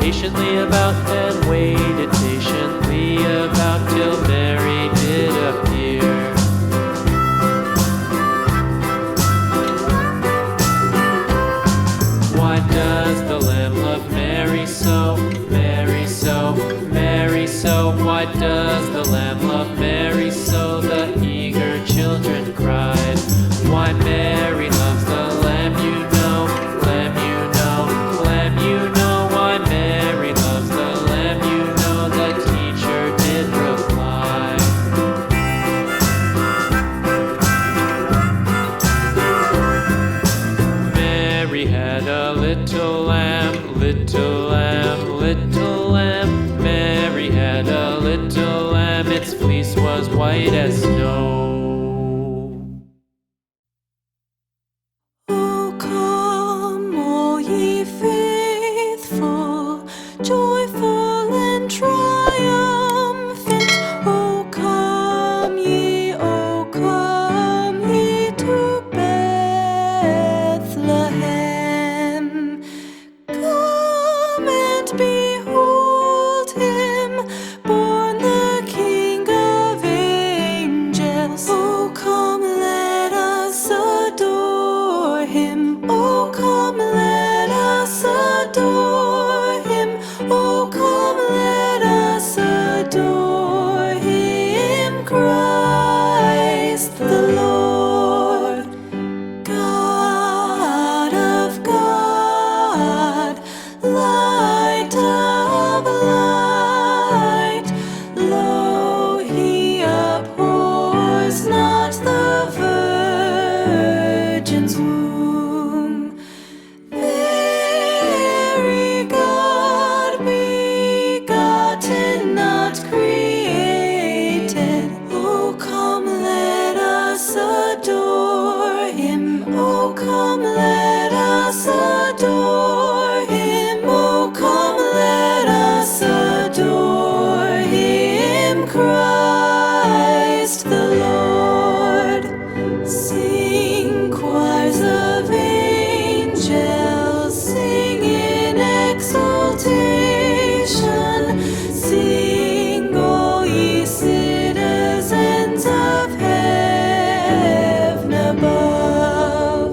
patiently about and waited patiently about till Mary did appear. Why does the lamb love Mary so? Mary so, Mary so. Why does the lamb love Mary so? The eager children cried. Why Mary loves the lamb, you know, lamb, you know, lamb, you know. Why Mary loves the lamb, you know, the teacher did reply. Mary had a little lamb, little lamb, little lamb. Mary had a little lamb, its fleece was white as snow. O come, all ye faithful, joyful and triumphant. O come ye to Bethlehem. Come and behold him, born the King of angels. O come, let us adore him. O come, let us adore him. O come, let us adore him, Christ the Lord. God of God, light of light, lo, he abhors not the virgin's womb. Very God begotten, not created. O come, let us adore him. O come, let us adore him. O come, let us adore him, Christ the Lord. Sing, choirs of angels, sing in exultation. Sing, all ye citizens of heaven above.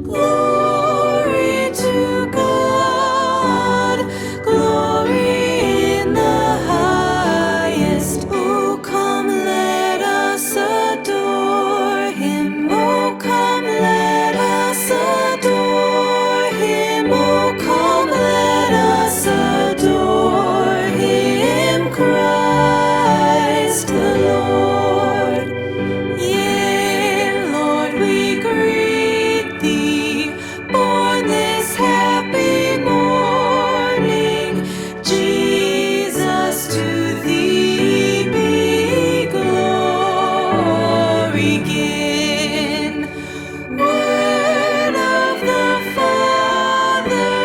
Glory to God, glory in the highest. O come, let us adore him. O come, let us adore him. O come, let us adore him, Christ the Lord. Yea, Lord, we greet thee, born this happy morning. Jesus, to thee be glory given. Word of the Father,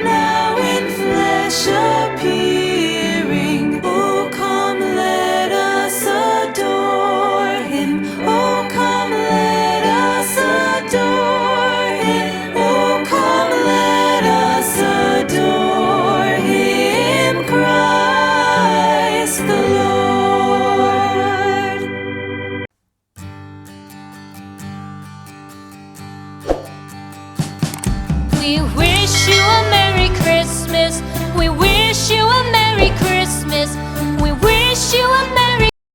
now in flesh appearing. O come, let us adore him. O come, let us adore him. O come, let us adore him, Christ the Lord. We wish you a Merry